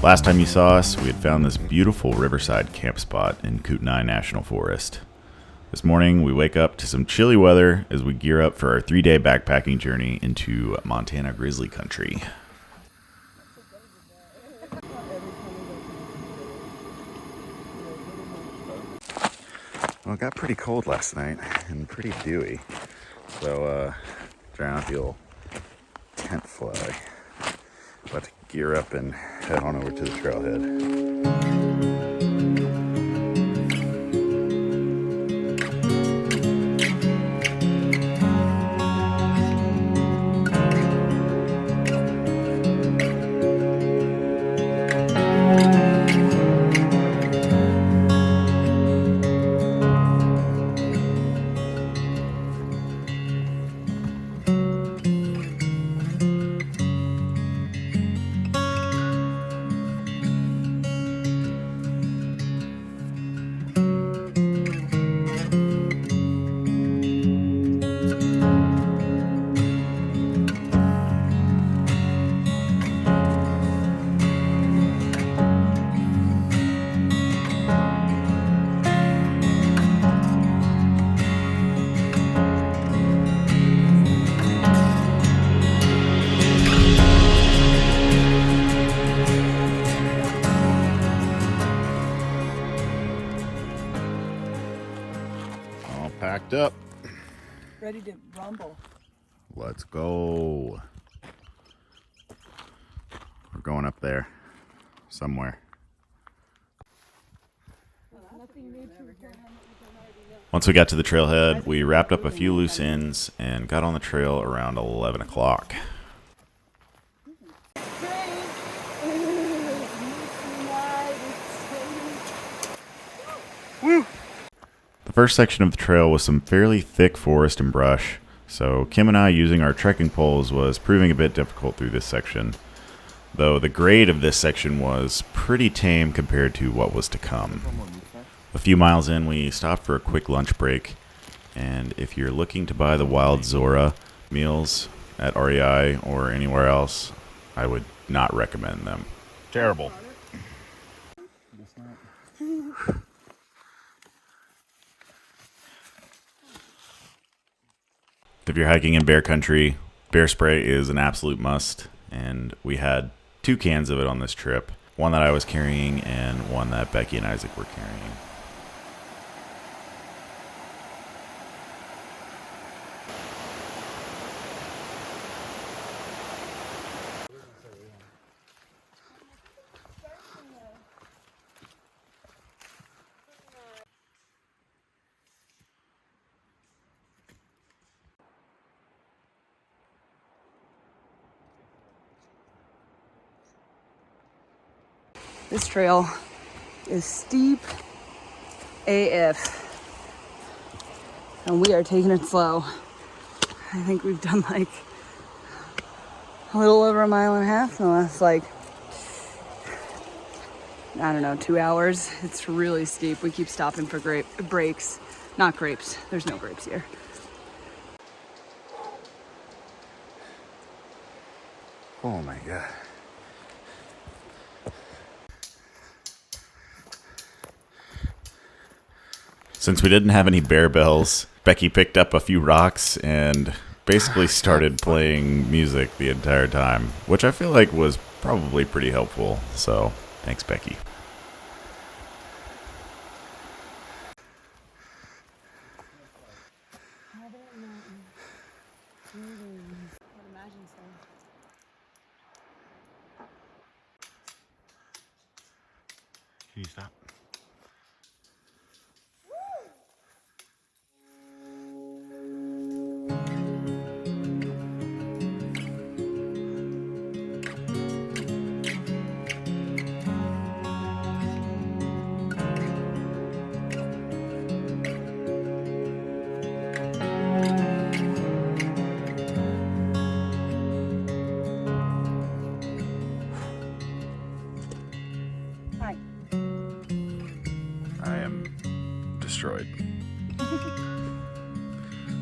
Last time you saw us, we had found this beautiful riverside camp spot in Kootenai National Forest. This morning, we wake up to some chilly weather as we gear up for our 3-day backpacking journey into Montana grizzly country. Well, it got pretty cold last night and pretty dewy, so trying not the old tent fly. About to gear up and head on over to the trailhead. Packed up. Ready to rumble. Let's go. We're going up there somewhere. Once we got to the trailhead, we wrapped up a few loose ends and got on the trail around 11 o'clock. Woo! The first section of the trail was some fairly thick forest and brush, so Kim and I using our trekking poles was proving a bit difficult through this section, though the grade of this section was pretty tame compared to what was to come. A few miles in, we stopped for a quick lunch break, and if you're looking to buy the Wild Zora meals at REI or anywhere else, I would not recommend them. Terrible. If you're hiking in bear country, bear spray is an absolute must, and we had 2 cans of it on this trip. One that I was carrying and one that Becky and Isaac were carrying. This trail is steep AF, and we are taking it slow. I think we've done like a little over 1.5 miles in the last I don't know, 2 hours. It's really steep. We keep stopping for breaks. Not grapes. There's no grapes here. Oh my God. Since we didn't have any bear bells, Becky picked up a few rocks and basically started playing music the entire time, which I feel like was probably pretty helpful. So, thanks, Becky. Can you stop? Hi. I am destroyed.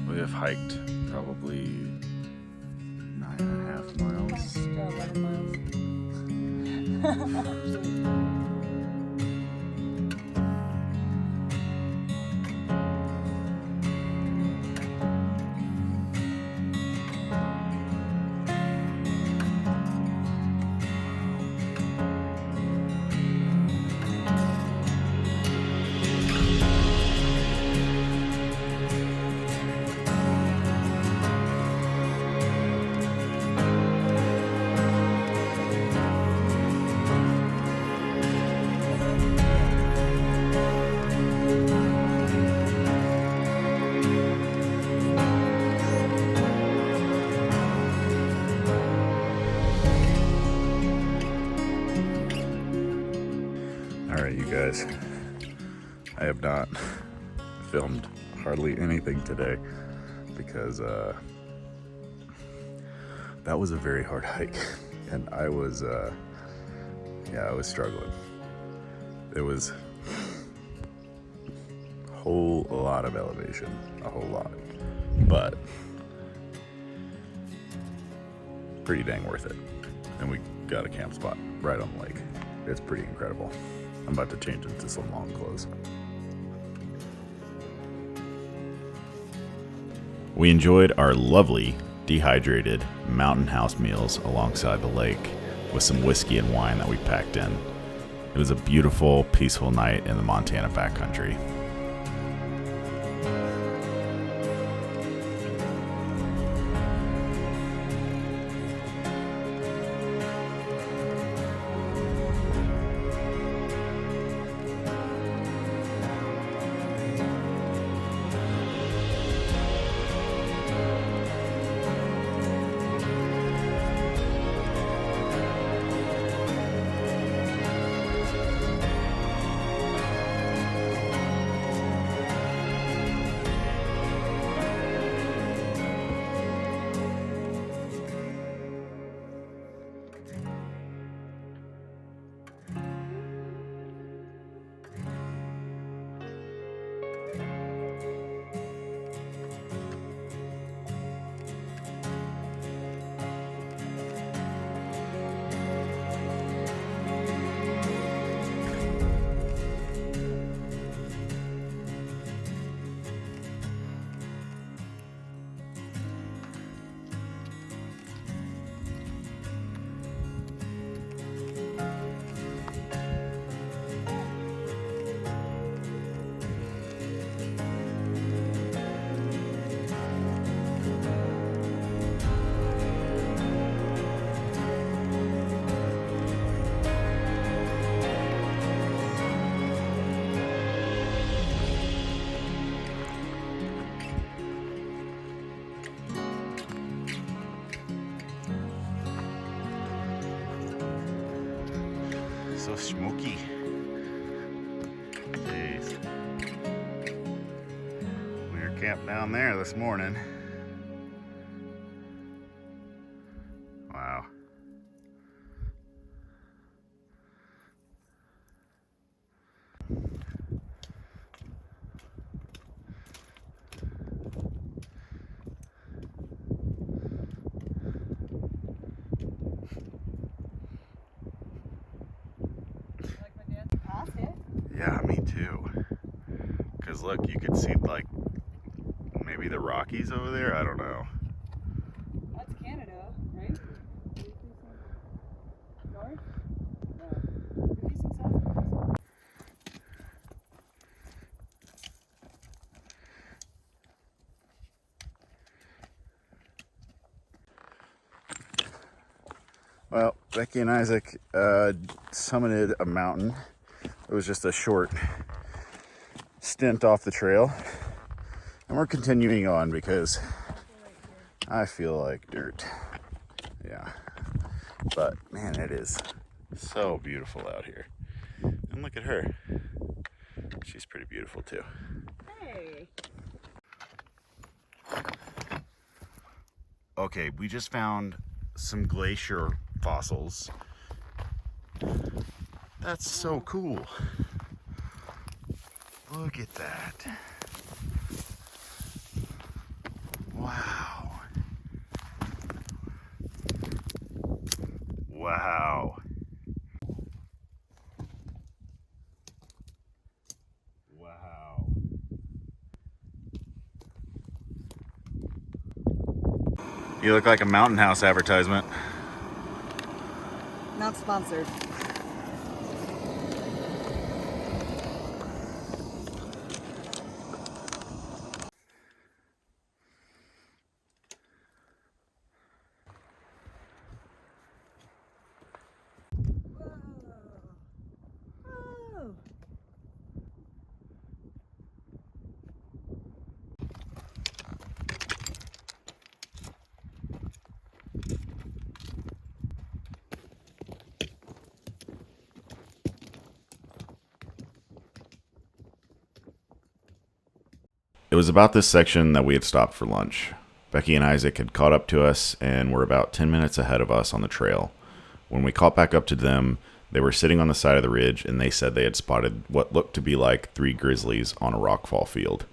We have hiked probably 9.5 miles. 11 miles. Alright, you guys, I have not filmed hardly anything today because that was a very hard hike, and I was struggling. It was a whole lot of elevation, a whole lot, but pretty dang worth it. And we got a camp spot right on the lake. It's pretty incredible. I'm about to change into some long clothes. We enjoyed our lovely dehydrated mountain house meals alongside the lake with some whiskey and wine that we packed in. It was a beautiful, peaceful night in the Montana backcountry. So smoky. Jeez. We were camped down there this morning. Wow. Yeah, me too. Because look, you could see like maybe the Rockies over there. I don't know. That's Canada, right? North? No. You're facing south. Well, Becky and Isaac summited a mountain. It was just a short stint off the trail. And we're continuing on because I feel like dirt. Yeah. But man, it is so beautiful out here. And look at her. She's pretty beautiful too. Hey. Okay, we just found some glacier fossils. That's so cool. Look at that. Wow. Wow. You look like a Mountain House advertisement. Not sponsored. Whoa. It was about this section that we had stopped for lunch. Becky and Isaac had caught up to us and were about 10 minutes ahead of us on the trail. When we caught back up to them, they were sitting on the side of the ridge and they said they had spotted what looked to be like 3 grizzlies on a rockfall field.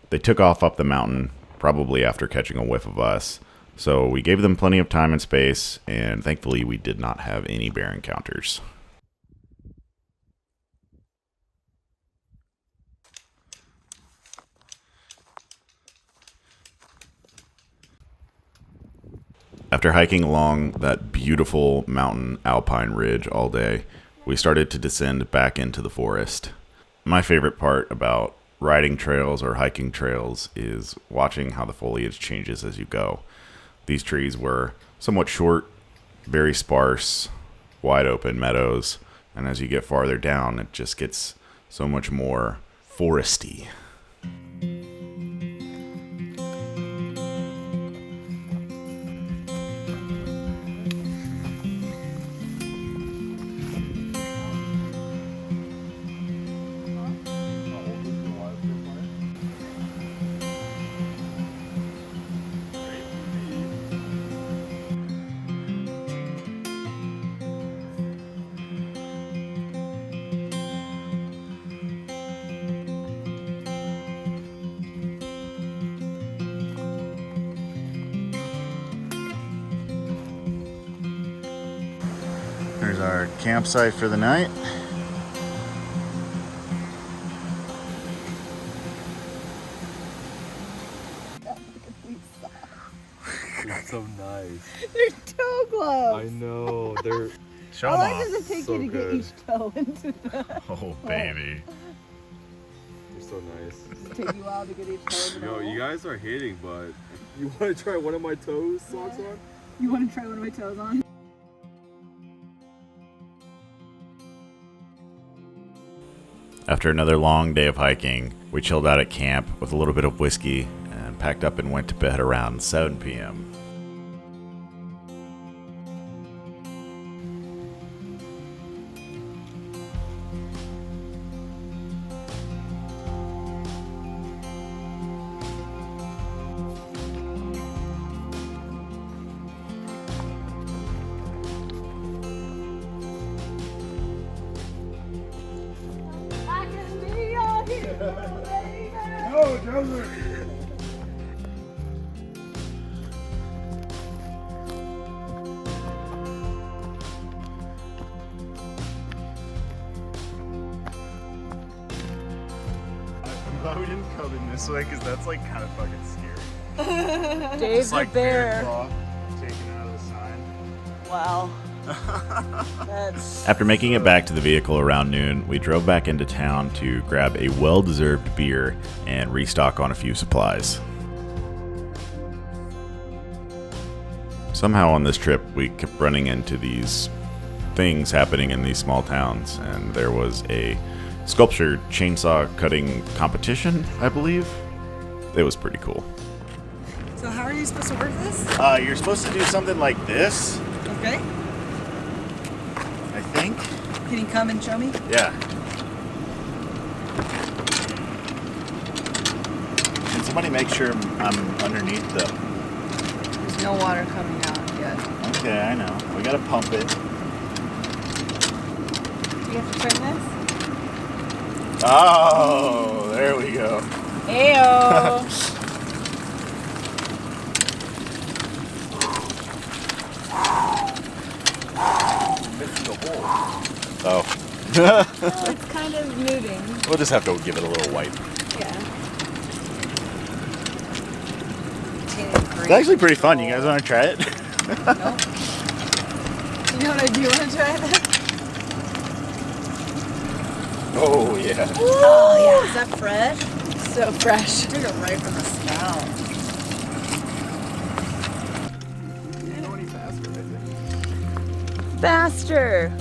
They took off up the mountain, probably after catching a whiff of us, so we gave them plenty of time and space, and thankfully we did not have any bear encounters. After hiking along that beautiful mountain alpine ridge all day, we started to descend back into the forest. My favorite part about riding trails or hiking trails is watching how the foliage changes as you go. These trees were somewhat short, very sparse, wide open meadows, and as you get farther down, it just gets so much more foresty. There's our campsite for the night. They're so nice. They're toe gloves. I know. They're Show How 'em long off. does it take So you to good. get each toe into the... Oh, baby. so nice. Does it take you a while to get each toe into the Yo, hole? you guys are hating, but you want to try one of my toes socks on? You want to try one of my toes on? After another long day of hiking, we chilled out at camp with a little bit of whiskey and packed up and went to bed around 7 p.m. I can be your hero, baby. Oh, Joseph! I'm glad we didn't come in this way because that's like kind of fucking scary. Dave the bear. Taken out of the sign. Wow. That's... After making it back to the vehicle around noon, we drove back into town to grab a well-deserved beer and restock on a few supplies. Somehow on this trip, we kept running into these things happening in these small towns, and there was a sculpture chainsaw cutting competition, I believe. It was pretty cool. So how are you supposed to work this? You're supposed to do something like this, Okay. I think. Can you come and show me? Yeah. Can somebody make sure I'm underneath the... There's no water coming out yet. Okay, I know. We gotta pump it. Do you have to turn this? Oh, there we go. Ayo! Missed the hole. Oh. Oh, it's kind of moving. We'll just have to give it a little wipe. Yeah. Tinted It's actually pretty fun. You guys want to try it? Nope. You know what I do want to try that? Oh, yeah. Oh, yeah. Is that fresh? So fresh. I took it right from the spout. Faster.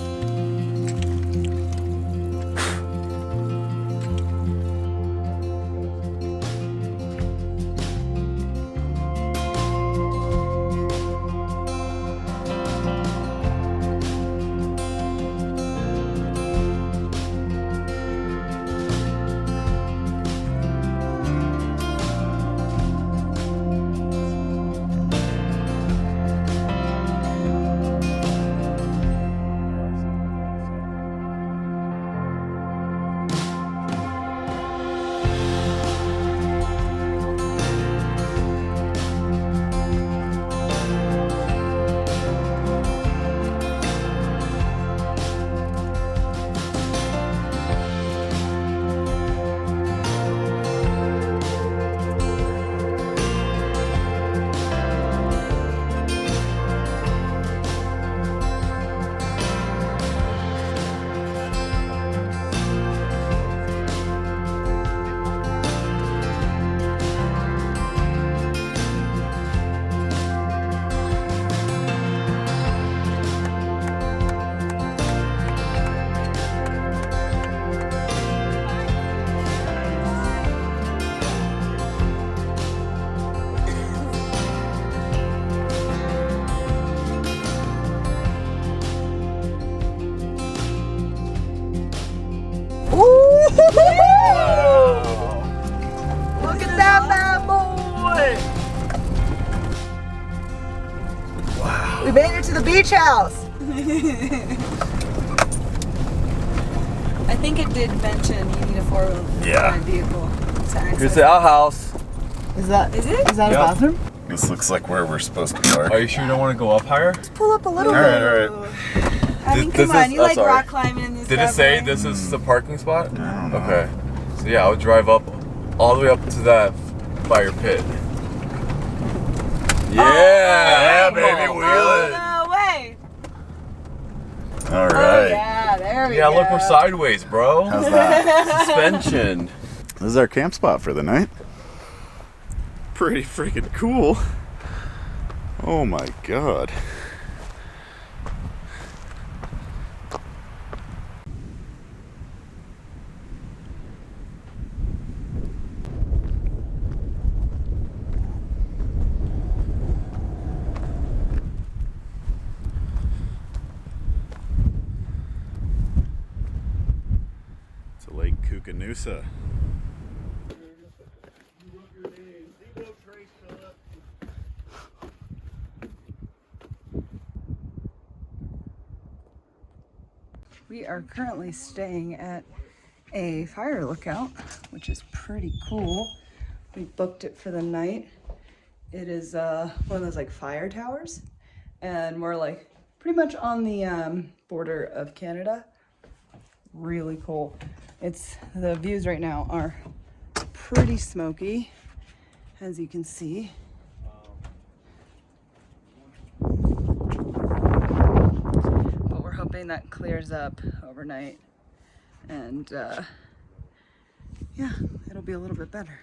Look at that bad boy! Wow. We made it to the beach house. I think it did mention you need a four-wheel vehicle to access. Here's the outhouse. Is that a bathroom? This looks like where we're supposed to park. Are you sure you don't want to go up higher? Pull up a little bit. All right. I mean, come on, you like rock climbing in this Did it say driveway? this is the parking spot? I don't know. Okay. So yeah, I would drive up all the way up to that fire pit. Yeah, baby, wheel Oh, it. no way. All Oh, right. yeah, there we Yeah, go. look, we're sideways, bro. How's that? Suspension. This is our camp spot for the night. Pretty freaking cool. Oh my god. It's Lake Koocanusa. We are currently staying at a fire lookout, which is pretty cool. We booked it for the night. It is one of those like fire towers, and we're like pretty much on the border of Canada. Really cool. The views right now are pretty smoky, as you can see. But we're hoping that clears up overnight, and yeah, it'll be a little bit better.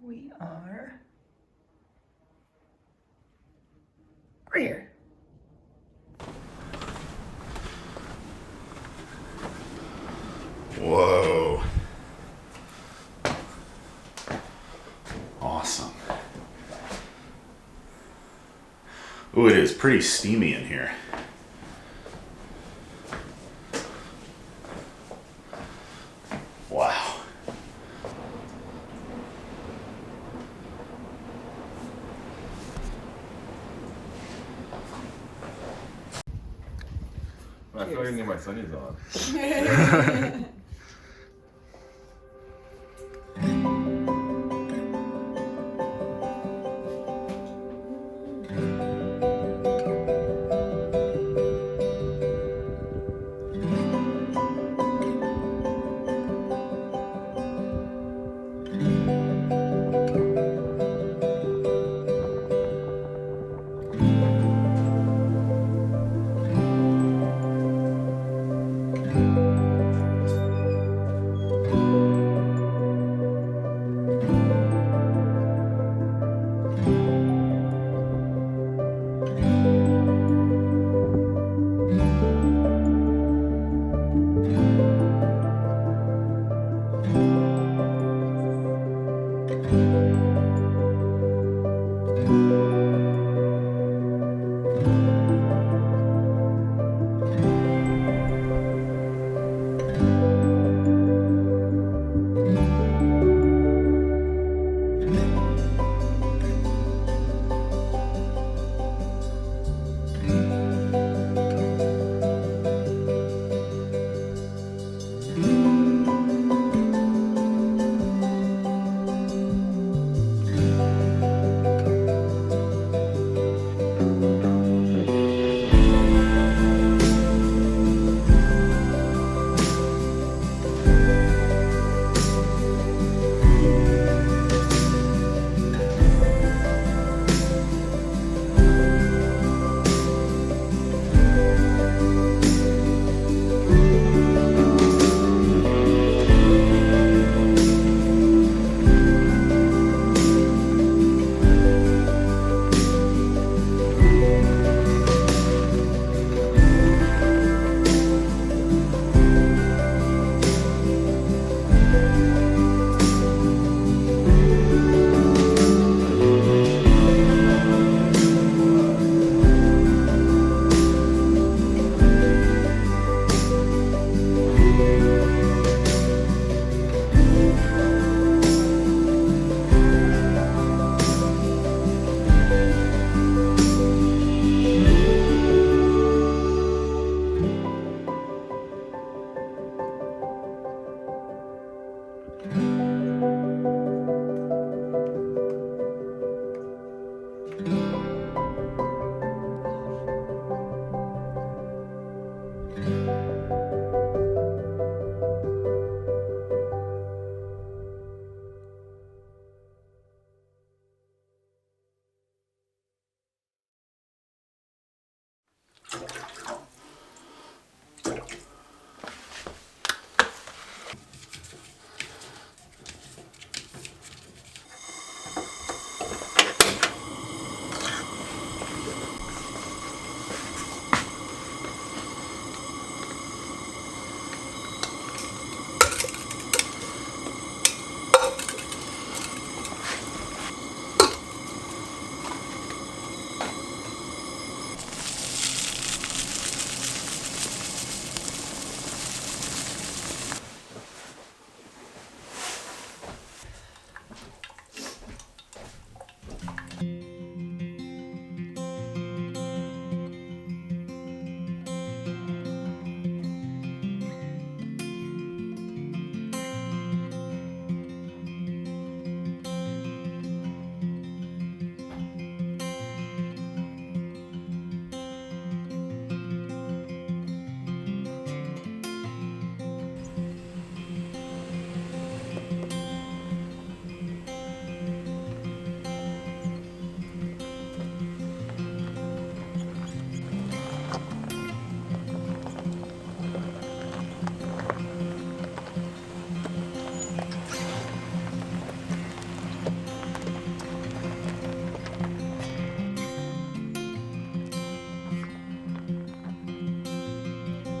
We are right here. Whoa. Awesome. Ooh, it is pretty steamy in here. Wow. I feel like I need my sunnies on.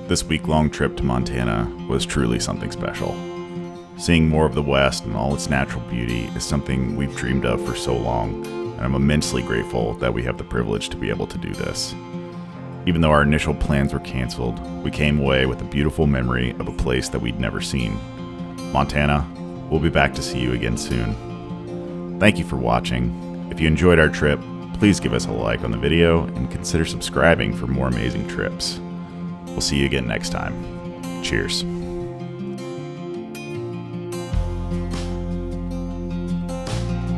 This week-long trip to Montana was truly something special. Seeing more of the West and all its natural beauty is something we've dreamed of for so long, and I'm immensely grateful that we have the privilege to be able to do this. Even though our initial plans were canceled, we came away with a beautiful memory of a place that we'd never seen. Montana, we'll be back to see you again soon. Thank you for watching. If you enjoyed our trip, please give us a like on the video and consider subscribing for more amazing trips. We'll see you again next time. Cheers.